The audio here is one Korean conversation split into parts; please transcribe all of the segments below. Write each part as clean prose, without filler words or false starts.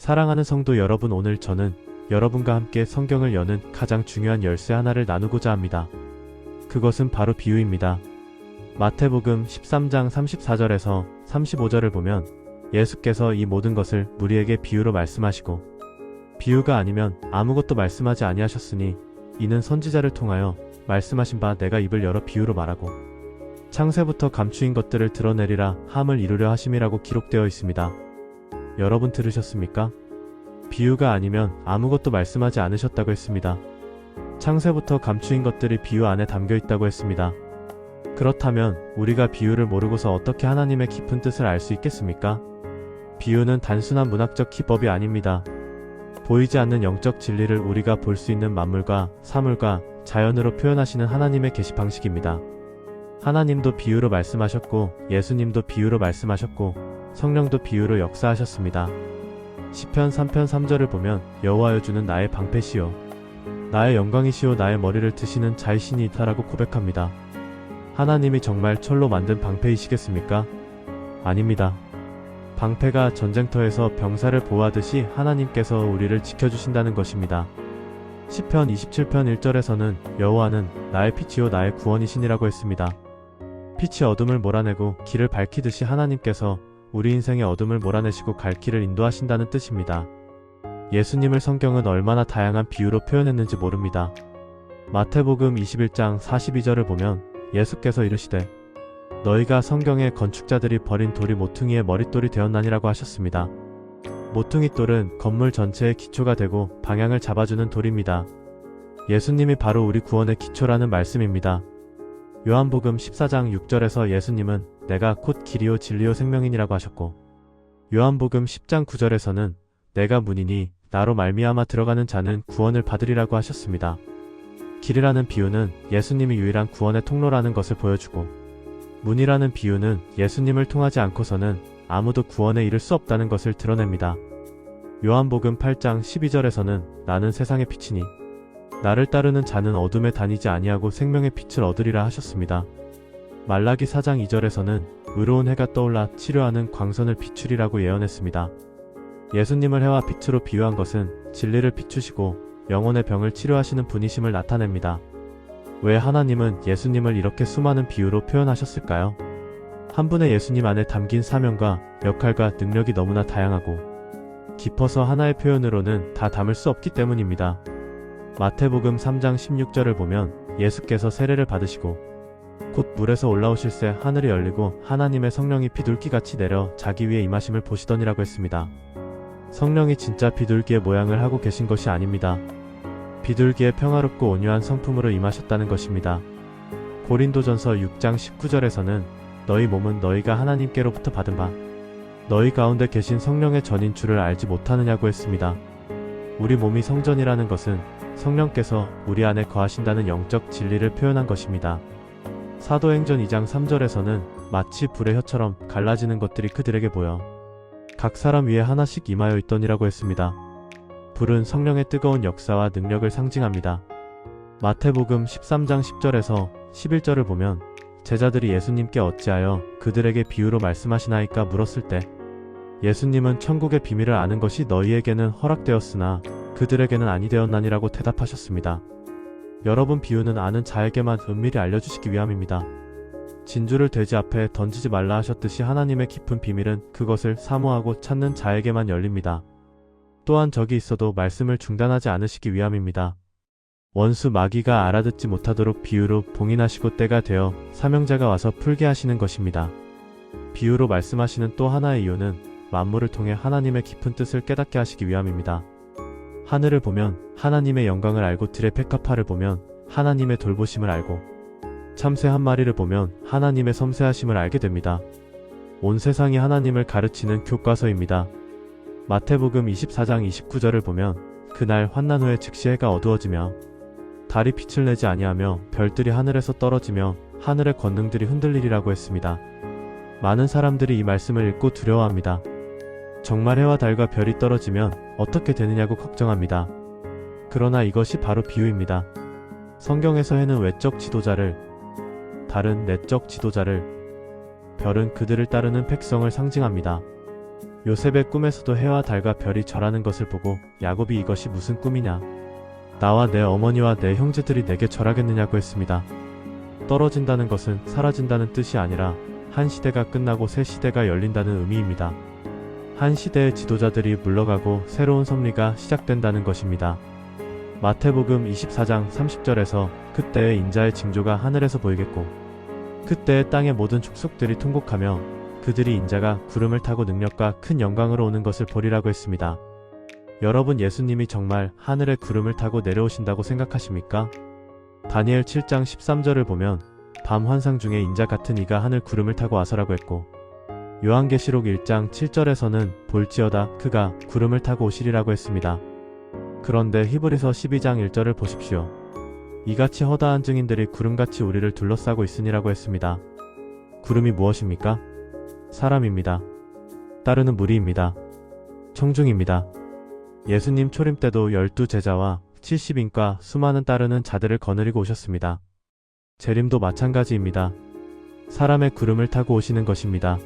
사랑하는 성도 여러분, 오늘 저는 여러분과 함께 성경을 여는 가장 중요한 열쇠 하나를 나누고자 합니다. 그것은 바로 비유입니다. 마태복음 13장 34절에서 35절을 보면 예수께서 이 모든 것을 무리에게 비유로 말씀하시고 비유가 아니면 아무것도 말씀하지 아니하셨으니 이는 선지자를 통하여 말씀하신 바 내가 입을 열어 비유로 말하고 창세부터 감추인 것들을 드러내리라 함을 이루려 하심이라고 기록되어 있습니다. 여러분 들으셨습니까? 비유가 아니면 아무것도 말씀하지 않으셨다고 했습니다. 창세부터 감추인 것들이 비유 안에 담겨 있다고 했습니다. 그렇다면 우리가 비유를 모르고서 어떻게 하나님의 깊은 뜻을 알 수 있겠습니까? 비유는 단순한 문학적 기법이 아닙니다. 보이지 않는 영적 진리를 우리가 볼 수 있는 만물과 사물과 자연으로 표현하시는 하나님의 계시 방식입니다. 하나님도 비유로 말씀하셨고 예수님도 비유로 말씀하셨고 성령도 비유로 역사하셨습니다. 시편 3편 3절을 보면 여호와여 주는 나의 방패시요 나의 영광이시요 나의 머리를 드시는 자이시니 이다라고 고백합니다. 하나님이 정말 철로 만든 방패이시겠습니까? 아닙니다. 방패가 전쟁터에서 병사를 보호하듯이 하나님께서 우리를 지켜주신다는 것입니다. 시편 27편 1절에서는 여호와는 나의 빛이요 나의 구원이시니라고 했습니다. 빛이 어둠을 몰아내고 길을 밝히듯이 하나님께서 우리 인생의 어둠을 몰아내시고 갈 길을 인도하신다는 뜻입니다. 예수님을 성경은 얼마나 다양한 비유로 표현했는지 모릅니다. 마태복음 21장 42절을 보면 예수께서 이르시되 너희가 성경의 건축자들이 버린 돌이 모퉁이의 머릿돌이 되었나니라고 하셨습니다. 모퉁이돌은 건물 전체의 기초가 되고 방향을 잡아주는 돌입니다. 예수님이 바로 우리 구원의 기초라는 말씀입니다. 요한복음 14장 6절에서 예수님은 내가 곧 길이요 진리요 생명이니라고 하셨고 요한복음 10장 9절에서는 내가 문이니 나로 말미암아 들어가는 자는 구원을 받으리라고 하셨습니다. 길이라는 비유는 예수님이 유일한 구원의 통로라는 것을 보여주고 문이라는 비유는 예수님을 통하지 않고서는 아무도 구원에 이를 수 없다는 것을 드러냅니다. 요한복음 8장 12절에서는 나는 세상의 빛이니 나를 따르는 자는 어둠에 다니지 아니하고 생명의 빛을 얻으리라 하셨습니다. 말라기 4장 2절에서는 의로운 해가 떠올라 치료하는 광선을 비추리라고 예언했습니다. 예수님을 해와 빛으로 비유한 것은 진리를 비추시고 영혼의 병을 치료하시는 분이심을 나타냅니다. 왜 하나님은 예수님을 이렇게 수많은 비유로 표현하셨을까요? 한 분의 예수님 안에 담긴 사명과 역할과 능력이 너무나 다양하고 깊어서 하나의 표현으로는 다 담을 수 없기 때문입니다. 마태복음 3장 16절을 보면 예수께서 세례를 받으시고 곧 물에서 올라오실새 하늘이 열리고 하나님의 성령이 비둘기같이 내려 자기 위에 임하심을 보시더니라고 했습니다. 성령이 진짜 비둘기의 모양을 하고 계신 것이 아닙니다. 비둘기의 평화롭고 온유한 성품으로 임하셨다는 것입니다. 고린도전서 6장 19절에서는 너희 몸은 너희가 하나님께로부터 받은 바 너희 가운데 계신 성령의 전인 줄을 알지 못하느냐고 했습니다. 우리 몸이 성전이라는 것은 성령께서 우리 안에 거하신다는 영적 진리를 표현한 것입니다. 사도행전 2장 3절에서는 마치 불의 혀처럼 갈라지는 것들이 그들에게 보여 각 사람 위에 하나씩 임하여 있더니라고 했습니다. 불은 성령의 뜨거운 역사와 능력을 상징합니다. 마태복음 13장 10절에서 11절을 보면 제자들이 예수님께 어찌하여 그들에게 비유로 말씀하시나이까 물었을 때 예수님은 천국의 비밀을 아는 것이 너희에게는 허락되었으나 그들에게는 아니 되었나니라고 대답하셨습니다. 여러분, 비유는 아는 자에게만 은밀히 알려주시기 위함입니다. 진주를 돼지 앞에 던지지 말라 하셨듯이 하나님의 깊은 비밀은 그것을 사모하고 찾는 자에게만 열립니다. 또한 적이 있어도 말씀을 중단하지 않으시기 위함입니다. 원수 마귀가 알아듣지 못하도록 비유로 봉인하시고 때가 되어 사명자가 와서 풀게 하시는 것입니다. 비유로 말씀하시는 또 하나의 이유는 만물을 통해 하나님의 깊은 뜻을 깨닫게 하시기 위함입니다. 하늘을 보면 하나님의 영광을 알고 들의 백합화를 보면 하나님의 돌보심을 알고 참새 한 마리를 보면 하나님의 섬세하심을 알게 됩니다. 온 세상이 하나님을 가르치는 교과서입니다. 마태복음 24장 29절을 보면 그날 환난 후에 즉시 해가 어두워지며 달이 빛을 내지 아니하며 별들이 하늘에서 떨어지며 하늘의 권능들이 흔들리리라고 했습니다. 많은 사람들이 이 말씀을 읽고 두려워합니다. 정말 해와 달과 별이 떨어지면 어떻게 되느냐고 걱정합니다. 그러나 이것이 바로 비유입니다. 성경에서 해는 외적 지도자를, 달은 내적 지도자를, 별은 그들을 따르는 백성을 상징합니다. 요셉의 꿈에서도 해와 달과 별이 절하는 것을 보고 야곱이 이것이 무슨 꿈이냐? 나와 내 어머니와 내 형제들이 내게 절하겠느냐고 했습니다. 떨어진다는 것은 사라진다는 뜻이 아니라 한 시대가 끝나고 새 시대가 열린다는 의미입니다. 한 시대의 지도자들이 물러가고 새로운 섭리가 시작된다는 것입니다. 마태복음 24장 30절에서 그때의 인자의 징조가 하늘에서 보이겠고 그때의 땅의 모든 족속들이 통곡하며 그들이 인자가 구름을 타고 능력과 큰 영광으로 오는 것을 보리라고 했습니다. 여러분, 예수님이 정말 하늘에 구름을 타고 내려오신다고 생각하십니까? 다니엘 7장 13절을 보면 밤 환상 중에 인자 같은 이가 하늘 구름을 타고 와서라고 했고 요한계시록 1장 7절에서는 볼지어다 그가 구름을 타고 오시리라고 했습니다. 그런데 히브리서 12장 1절을 보십시오. 이같이 허다한 증인들이 구름같이 우리를 둘러싸고 있으니라고 했습니다. 구름이 무엇입니까? 사람입니다. 따르는 무리입니다. 청중입니다. 예수님 초림 때도 12제자와 70인과 수많은 따르는 자들을 거느리고 오셨습니다. 재림도 마찬가지입니다. 사람의 구름을 타고 오시는 것입니다.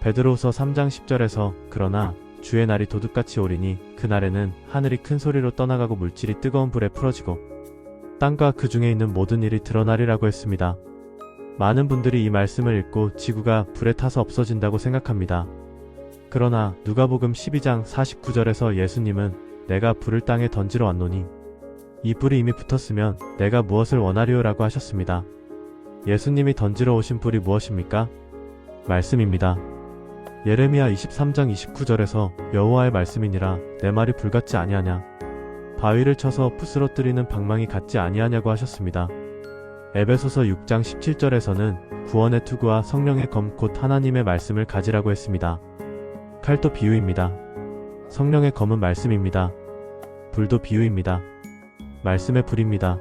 베드로후서 3장 10절에서 그러나 주의 날이 도둑같이 오리니 그날에는 하늘이 큰 소리로 떠나가고 물질이 뜨거운 불에 풀어지고 땅과 그 중에 있는 모든 일이 드러나리라고 했습니다. 많은 분들이 이 말씀을 읽고 지구가 불에 타서 없어진다고 생각합니다. 그러나 누가복음 12장 49절에서 예수님은 내가 불을 땅에 던지러 왔노니 이 불이 이미 붙었으면 내가 무엇을 원하리오라고 하셨습니다. 예수님이 던지러 오신 불이 무엇입니까? 말씀입니다. 예레미야 23장 29절에서 여호와의 말씀이니라 내 말이 불같지 아니하냐 바위를 쳐서 부스러뜨리는 방망이 같지 아니하냐고 하셨습니다. 에베소서 6장 17절에서는 구원의 투구와 성령의 검 곧 하나님의 말씀을 가지라고 했습니다. 칼도 비유입니다. 성령의 검은 말씀입니다. 불도 비유입니다. 말씀의 불입니다.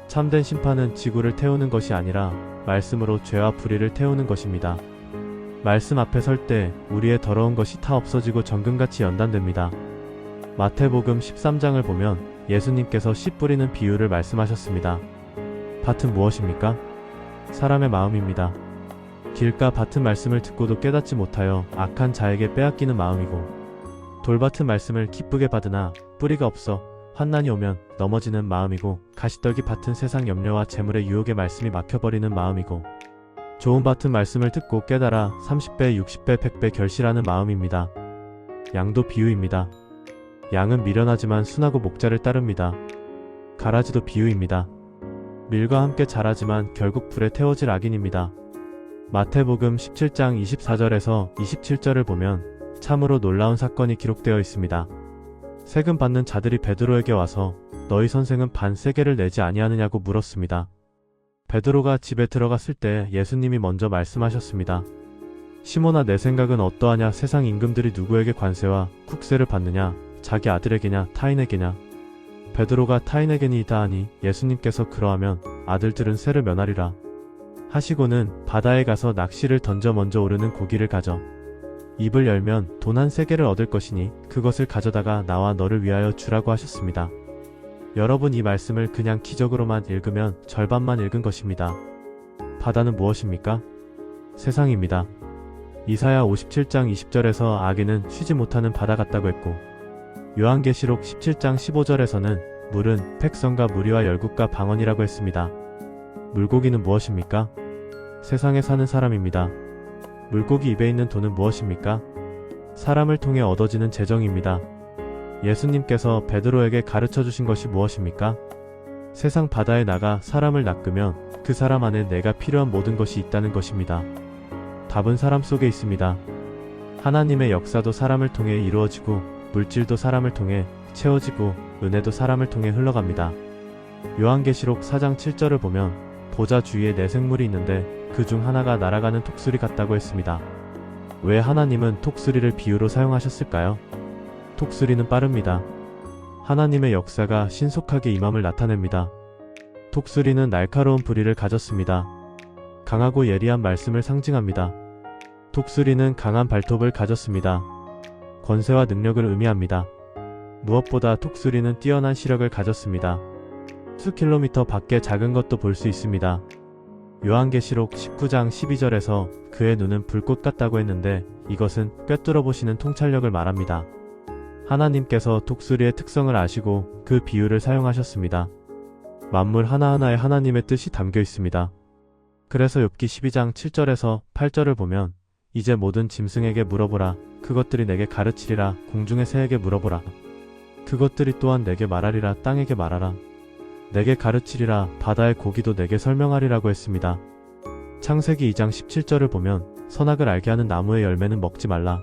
참된 심판은 지구를 태우는 것이 아니라 말씀으로 죄와 불의를 태우는 것입니다. 말씀 앞에 설 때 우리의 더러운 것이 다 없어지고 정금같이 연단됩니다. 마태복음 13장을 보면 예수님께서 씨 뿌리는 비유를 말씀하셨습니다. 밭은 무엇입니까? 사람의 마음입니다. 길가 밭은 말씀을 듣고도 깨닫지 못하여 악한 자에게 빼앗기는 마음이고 돌밭은 말씀을 기쁘게 받으나 뿌리가 없어 환난이 오면 넘어지는 마음이고 가시떨기 밭은 세상 염려와 재물의 유혹의 말씀이 막혀버리는 마음이고 좋은 밭은 말씀을 듣고 깨달아 30배, 60배, 100배 결실하는 마음입니다. 양도 비유입니다. 양은 미련하지만 순하고 목자를 따릅니다. 가라지도 비유입니다. 밀과 함께 자라지만 결국 불에 태워질 악인입니다. 마태복음 17장 24절에서 27절을 보면 참으로 놀라운 사건이 기록되어 있습니다. 세금 받는 자들이 베드로에게 와서 너희 선생은 반 세겔을 내지 아니하느냐고 물었습니다. 베드로가 집에 들어갔을 때 예수님이 먼저 말씀하셨습니다. 시몬아, 내 생각은 어떠하냐? 세상 임금들이 누구에게 관세와 국세를 받느냐? 자기 아들에게냐 타인에게냐? 베드로가 타인에게니이다 하니 예수님께서 그러하면 아들들은 세를 면하리라 하시고는 바다에 가서 낚시를 던져 먼저 오르는 고기를 가져 입을 열면 돈 한 세겔을 얻을 것이니 그것을 가져다가 나와 너를 위하여 주라고 하셨습니다. 여러분, 이 말씀을 그냥 기적으로만 읽으면 절반만 읽은 것입니다. 바다는 무엇입니까? 세상입니다. 이사야 57장 20절에서 아기는 쉬지 못하는 바다 같다고 했고 요한계시록 17장 15절에서는 물은 백성과 무리와 열국과 방언이라고 했습니다. 물고기는 무엇입니까? 세상에 사는 사람입니다. 물고기 입에 있는 돈은 무엇입니까? 사람을 통해 얻어지는 재정입니다. 예수님께서 베드로에게 가르쳐 주신 것이 무엇입니까? 세상 바다에 나가 사람을 낚으면 그 사람 안에 내가 필요한 모든 것이 있다는 것입니다. 답은 사람 속에 있습니다. 하나님의 역사도 사람을 통해 이루어지고 물질도 사람을 통해 채워지고 은혜도 사람을 통해 흘러갑니다. 요한계시록 4장 7절을 보면 보좌 주위에 네 생물이 있는데 그 중 하나가 날아가는 톡수리 같다고 했습니다. 왜 하나님은 톡수리를 비유로 사용하셨을까요? 톡수리는 빠릅니다. 하나님의 역사가 신속하게 임함을 나타냅니다. 톡수리는 날카로운 부리를 가졌습니다. 강하고 예리한 말씀을 상징합니다. 톡수리는 강한 발톱을 가졌습니다. 권세와 능력을 의미합니다. 무엇보다 톡수리는 뛰어난 시력을 가졌습니다. 수 킬로미터 밖에 작은 것도 볼 수 있습니다. 요한계시록 19장 12절에서 그의 눈은 불꽃 같다고 했는데 이것은 꿰뚫어 보시는 통찰력을 말합니다. 하나님께서 독수리의 특성을 아시고 그 비유를 사용하셨습니다. 만물 하나하나에 하나님의 뜻이 담겨 있습니다. 그래서 욥기 12장 7절에서 8절을 보면 이제 모든 짐승에게 물어보라. 그것들이 내게 가르치리라. 공중의 새에게 물어보라. 그것들이 또한 내게 말하리라. 땅에게 말하라. 내게 가르치리라. 바다의 고기도 내게 설명하리라고 했습니다. 창세기 2장 17절을 보면 선악을 알게 하는 나무의 열매는 먹지 말라.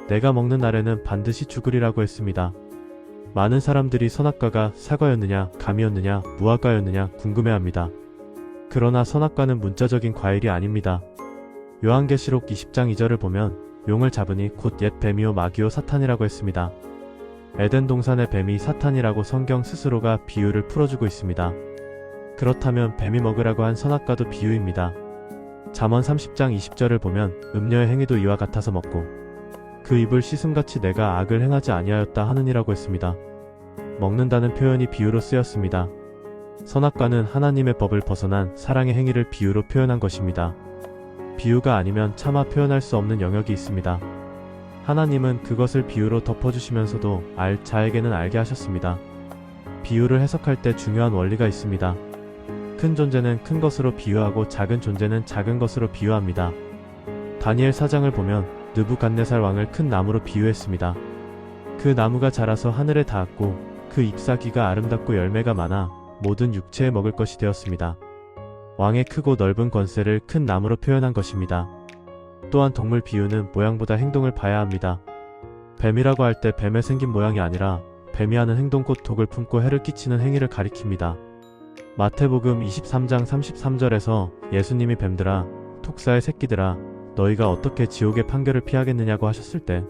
내가 먹는 날에는 반드시 죽으리라고 했습니다. 많은 사람들이 선악과가 사과였느냐, 감이었느냐, 무화과였느냐 궁금해합니다. 그러나 선악과는 문자적인 과일이 아닙니다. 요한계시록 20장 2절을 보면 용을 잡으니 곧 옛 뱀이요 마귀요 사탄이라고 했습니다. 에덴 동산의 뱀이 사탄이라고 성경 스스로가 비유를 풀어주고 있습니다. 그렇다면 뱀이 먹으라고 한 선악과도 비유입니다. 잠언 30장 20절을 보면 음녀의 행위도 이와 같아서 먹고 그 입을 씻음같이 내가 악을 행하지 아니하였다 하느니라고 했습니다. 먹는다는 표현이 비유로 쓰였습니다. 선악과는 하나님의 법을 벗어난 사랑의 행위를 비유로 표현한 것입니다. 비유가 아니면 차마 표현할 수 없는 영역이 있습니다. 하나님은 그것을 비유로 덮어주시면서도 알 자에게는 알게 하셨습니다. 비유를 해석할 때 중요한 원리가 있습니다. 큰 존재는 큰 것으로 비유하고 작은 존재는 작은 것으로 비유합니다. 다니엘 4장을 보면 느부갓네살 왕을 큰 나무로 비유했습니다. 그 나무가 자라서 하늘에 닿았고 그 잎사귀가 아름답고 열매가 많아 모든 육체에 먹을 것이 되었습니다. 왕의 크고 넓은 권세를 큰 나무로 표현한 것입니다. 또한 동물 비유는 모양보다 행동을 봐야 합니다. 뱀이라고 할 때 뱀의 생긴 모양이 아니라 뱀이 하는 행동 곧 독을 품고 해를 끼치는 행위를 가리킵니다. 마태복음 23장 33절에서 예수님이 뱀들아 독사의 새끼들아 너희가 어떻게 지옥의 판결을 피하겠느냐고 하셨을 때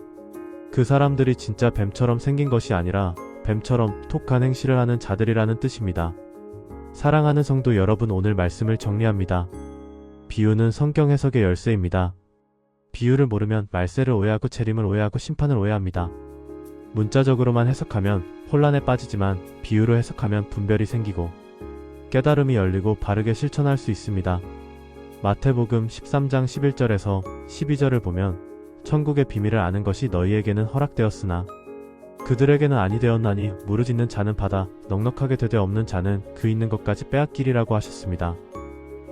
그 사람들이 진짜 뱀처럼 생긴 것이 아니라 뱀처럼 독한 행실을 하는 자들이라는 뜻입니다. 사랑하는 성도 여러분, 오늘 말씀을 정리합니다. 비유는 성경 해석의 열쇠입니다. 비유를 모르면 말세를 오해하고 재림을 오해하고 심판을 오해합니다. 문자적으로만 해석하면 혼란에 빠지지만 비유로 해석하면 분별이 생기고 깨달음이 열리고 바르게 실천할 수 있습니다. 마태복음 13장 11절에서 12절을 보면 천국의 비밀을 아는 것이 너희에게는 허락되었으나 그들에게는 아니 되었나니 무르짓는 자는 받아 넉넉하게 되되 없는 자는 그 있는 것까지 빼앗기리라고 하셨습니다.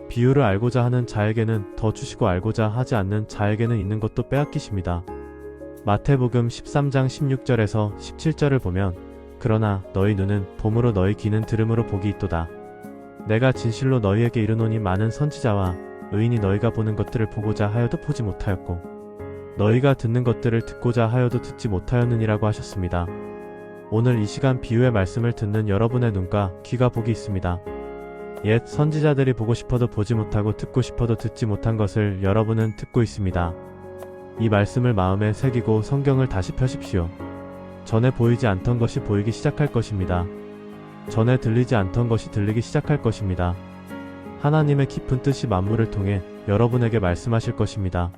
비유를 알고자 하는 자에게는 더 주시고 알고자 하지 않는 자에게는 있는 것도 빼앗기십니다. 마태복음 13장 16절에서 17절을 보면 그러나 너희 눈은 봄으로 너희 귀는 들음으로 복이 있도다. 내가 진실로 너희에게 이르노니 많은 선지자와 의인이 너희가 보는 것들을 보고자 하여도 보지 못하였고 너희가 듣는 것들을 듣고자 하여도 듣지 못하였느니라고 하셨습니다. 오늘 이 시간 비유의 말씀을 듣는 여러분의 눈과 귀가 복이 있습니다. 옛 선지자들이 보고 싶어도 보지 못하고 듣고 싶어도 듣지 못한 것을 여러분은 듣고 있습니다. 이 말씀을 마음에 새기고 성경을 다시 펴십시오. 전에 보이지 않던 것이 보이기 시작할 것입니다. 전에 들리지 않던 것이 들리기 시작할 것입니다. 하나님의 깊은 뜻이 만물을 통해 여러분에게 말씀하실 것입니다.